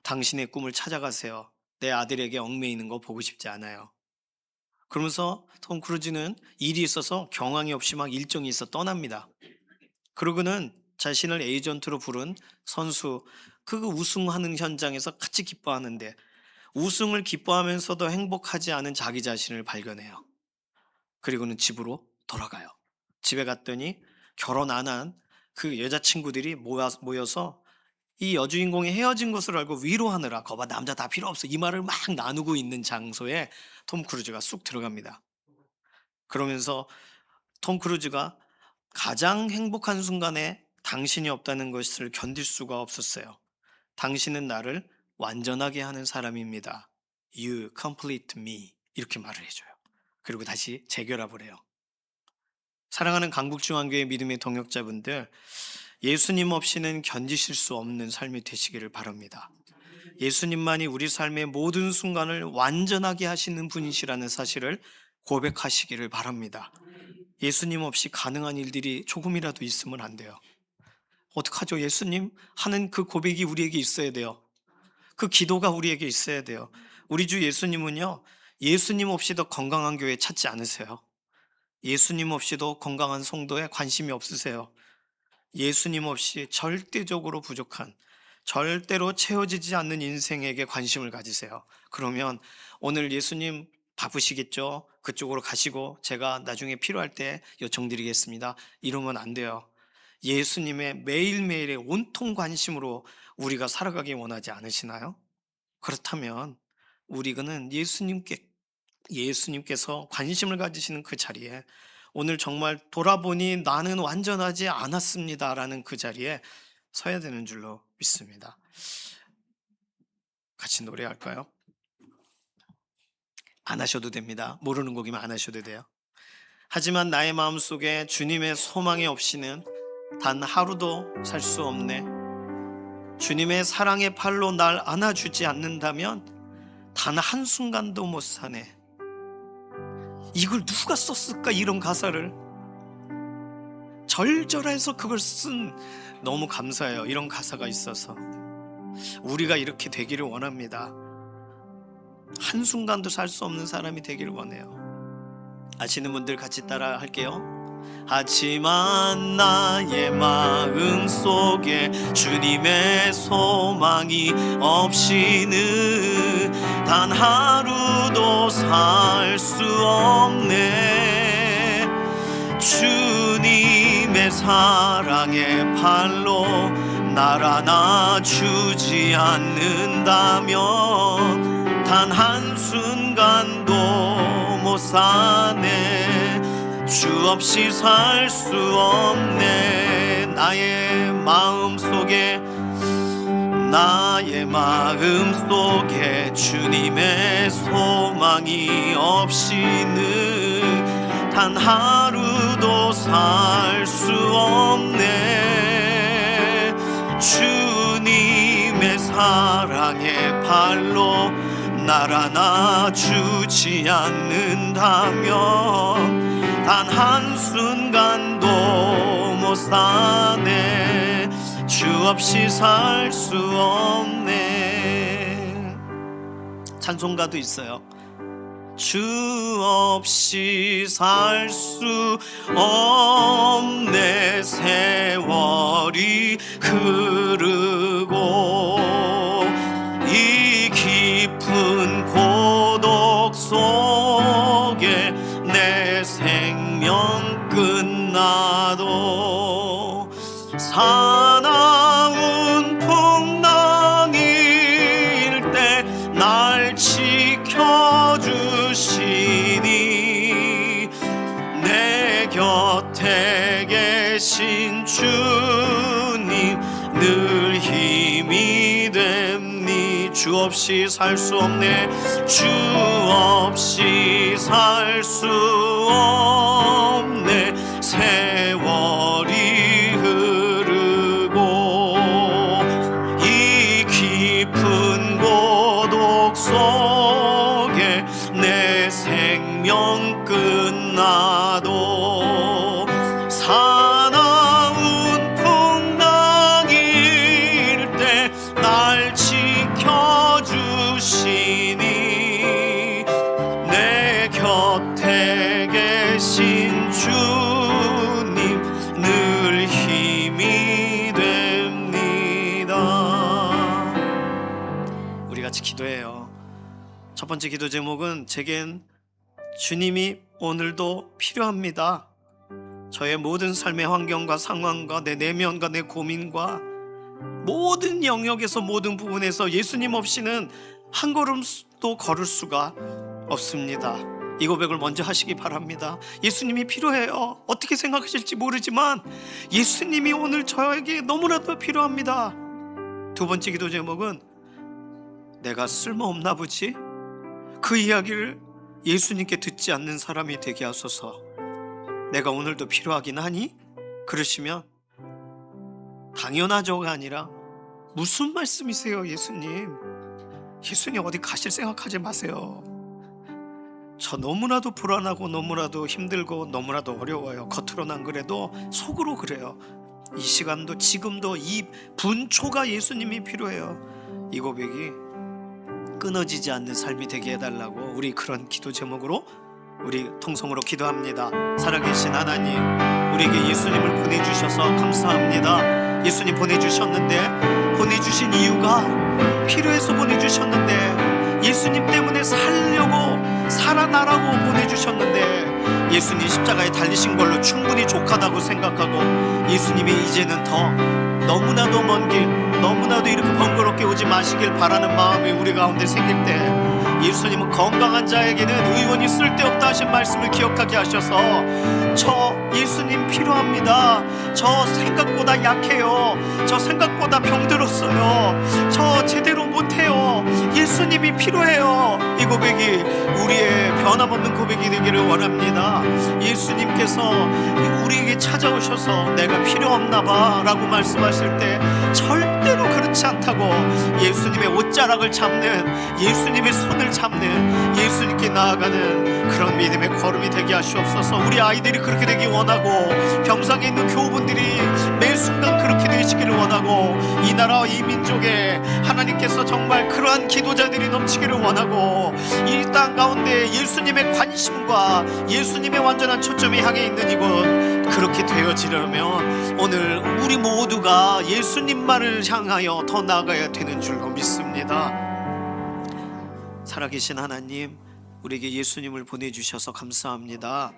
당신의 꿈을 찾아가세요. 내 아들에게 얽매이는 거 보고 싶지 않아요. 그러면서 톰 크루즈는 일이 있어서 경황이 없이 막 일정이 있어 떠납니다. 그러고는 자신을 에이전트로 부른 선수, 그 우승하는 현장에서 같이 기뻐하는데, 우승을 기뻐하면서도 행복하지 않은 자기 자신을 발견해요. 그리고는 집으로 돌아가요. 집에 갔더니 결혼 안 한 그 여자친구들이 모여서 이 여주인공이 헤어진 것을 알고 위로하느라, 거봐 남자 다 필요 없어, 이 말을 막 나누고 있는 장소에 톰 크루즈가 쑥 들어갑니다. 그러면서 톰 크루즈가 가장 행복한 순간에 당신이 없다는 것을 견딜 수가 없었어요. 당신은 나를 완전하게 하는 사람입니다. You complete me. 이렇게 말을 해줘요. 그리고 다시 재결합을 해요. 사랑하는 강북중앙교회 믿음의 동역자분들, 예수님 없이는 견디실 수 없는 삶이 되시기를 바랍니다. 예수님만이 우리 삶의 모든 순간을 완전하게 하시는 분이시라는 사실을 고백하시기를 바랍니다. 예수님 없이 가능한 일들이 조금이라도 있으면 안 돼요. 어떡하죠? 예수님 하는 그 고백이 우리에게 있어야 돼요. 그 기도가 우리에게 있어야 돼요. 우리 주 예수님은요, 예수님 없이도 건강한 교회 찾지 않으세요. 예수님 없이도 건강한 성도에 관심이 없으세요. 예수님 없이 절대적으로 부족한, 절대로 채워지지 않는 인생에게 관심을 가지세요. 그러면 오늘 예수님 바쁘시겠죠? 그쪽으로 가시고 제가 나중에 필요할 때 요청드리겠습니다. 이러면 안 돼요. 예수님의 매일매일의 온통 관심으로 우리가 살아가기 원하지 않으시나요? 그렇다면 우리는 예수님께서 관심을 가지시는 그 자리에, 오늘 정말 돌아보니 나는 완전하지 않았습니다라는 그 자리에 서야 되는 줄로 믿습니다. 같이 노래할까요? 안 하셔도 됩니다. 모르는 곡이면 안 하셔도 돼요. 하지만 나의 마음속에 주님의 소망이 없이는 단 하루도 살 수 없네. 주님의 사랑의 팔로 날 안아주지 않는다면 단 한순간도 못 사네. 이걸 누가 썼을까, 이런 가사를. 절절해서 그걸 쓴, 너무 감사해요. 이런 가사가 있어서. 우리가 이렇게 되기를 원합니다. 한순간도 살 수 없는 사람이 되기를 원해요. 아시는 분들 같이 따라 할게요. 하지만 나의 마음 속에 주님의 소망이 없이는 단 하루도 살 수 없네. 주님의 사랑의 팔로 날 안아주지 않는다면 단 한순간도 못 사네. 주 없이 살 수 없네. 나의 마음 속에 주님의 소망이 없이는 단 하루도 살 수 없네. 주님의 사랑의 팔로 날 안아주지 않는다면 단 한순간도 못 사네. 주 없이 살 수 없네. 찬송가도 있어요. 주 없이 살 수 없네. 세월이 흐르고 이 깊은 고독 속에 내 생명 끝나도 사나운 풍랑일 때 날 지켜주시니 내 곁에 계신 주님 늘 힘이 됩니. 주 없이 살 수 없네. 주 없이 살 수 없네. 세월이 흐르고 이 깊은 고독 속에 내 생명 끝나도 사나운 풍랑일 때 날 지켜주시니 내 곁에 계신 주님 늘 힘이 됩니다. 우리 같이 기도해요. 첫 번째 기도 제목은 제겐 주님이 오늘도 필요합니다. 저의 모든 삶의 환경과 상황과 내 내면과 내 고민과 모든 영역에서 모든 부분에서 예수님 없이는 한 걸음도 걸을 수가 없습니다. 이 고백을 먼저 하시기 바랍니다. 예수님이 필요해요. 어떻게 생각하실지 모르지만 예수님이 오늘 저에게 너무나도 필요합니다. 두 번째 기도 제목은 내가 쓸모없나 보지? 그 이야기를 예수님께 듣지 않는 사람이 되게 하소서. 내가 오늘도 필요하긴 하니? 그러시면 당연하죠가 아니라 무슨 말씀이세요, 예수님? 예수님 어디 가실 생각하지 마세요. 저 너무나도 불안하고 너무나도 힘들고 너무나도 어려워요. 겉으로는 안 그래도 속으로 그래요. 이 시간도 지금도 이 분초가 예수님이 필요해요. 이 고백이 끊어지지 않는 삶이 되게 해달라고 우리 그런 기도 제목으로 우리 통성으로 기도합니다. 살아계신 하나님, 우리에게 예수님을 보내주셔서 감사합니다. 예수님 보내주셨는데, 보내주신 이유가 필요해서 보내주셨는데, 예수님 때문에 살려고 살아나라고 보내주셨는데, 예수님 십자가에 달리신 걸로 충분히 족하다고 생각하고 예수님이 이제는 더 너무나도 먼 길, 너무나도 이렇게 번거롭게 오지 마시길 바라는 마음이 우리 가운데 생길 때, 예수님은 건강한 자에게는 의원이 쓸데없다 하신 말씀을 기억하게 하셔서 저 예수님 필요합니다. 저 생각보다 약해요. 저 생각보다 병들었어요. 저 제대로 못해요. 예수님이 필요해요. 이 고백이 우리의 변함없는 고백이 되기를 원합니다. 예수님께서 우리 우리에게 찾아오셔서 내가 필요 없나 봐 라고 말씀하실 때 절대로 그렇지 않다고 예수님의 옷자락을 잡는, 예수님의 손을 잡는, 예수님께 나아가는 그런 믿음의 걸음이 되게 하시옵소서. 우리 아이들이 그렇게 되기 원하고, 병상에 있는 교우분들이 매 순간 그렇게 되시기를 원하고, 이 나라와 이 민족에 하나님께서 정말 그러한 기도자들이 넘치기를 원하고, 이 땅 가운데 예수님의 관심과 예수님의 완전한 초점이 향해 있는 이곳, 그렇게 되어지려면 오늘 우리 모두가 예수님만을 향하여 더 나아가야 되는 줄로 믿습니다. 살아계신 하나님, 우리에게 예수님을 보내주셔서 감사합니다.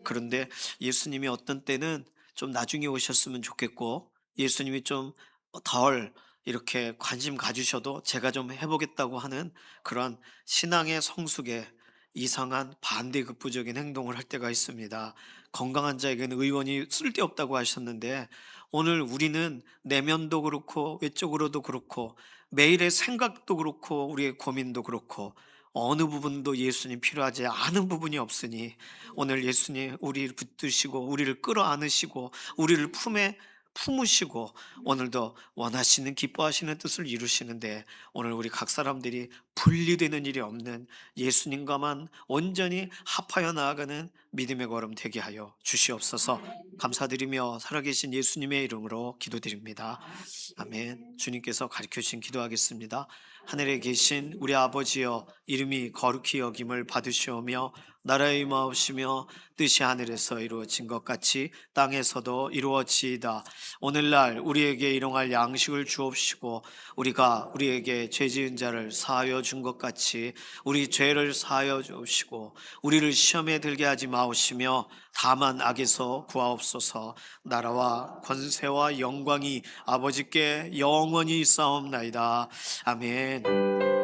그런데 예수님이 어떤 때는 좀 나중에 오셨으면 좋겠고, 예수님이 좀 덜 이렇게 관심 가주셔도 제가 좀 해보겠다고 하는 그런 신앙의 성숙에 이상한 반대급부적인 행동을 할 때가 있습니다. 건강한 자에게는 의원이 쓸데없다고 하셨는데, 오늘 우리는 내면도 그렇고 외적으로도 그렇고 매일의 생각도 그렇고 우리의 고민도 그렇고 어느 부분도 예수님 필요하지 않은 부분이 없으니, 오늘 예수님 우리를 붙드시고 우리를 끌어안으시고 우리를 품에 품으시고 오늘도 원하시는 기뻐하시는 뜻을 이루시는데, 오늘 우리 각 사람들이 분리되는 일이 없는 예수님과만 온전히 합하여 나아가는 믿음의 걸음 되게 하여 주시옵소서. 감사드리며 살아계신 예수님의 이름으로 기도드립니다. 아멘. 주님께서 가르쳐주신 기도하겠습니다. 하늘에 계신 우리 아버지여, 이름이 거룩히 여김을 받으시오며 나라의 임하옵시며 뜻이 하늘에서 이루어진 것 같이 땅에서도 이루어지이다. 오늘날 우리에게 일용할 양식을 주옵시고, 우리가 우리에게 죄 지은 자를 사하여 준 것 같이 우리 죄를 사하여 주옵시고, 우리를 시험에 들게 하지 마옵시며 다만 악에서 구하옵소서. 나라와 권세와 영광이 아버지께 영원히 있사옵나이다. 아멘.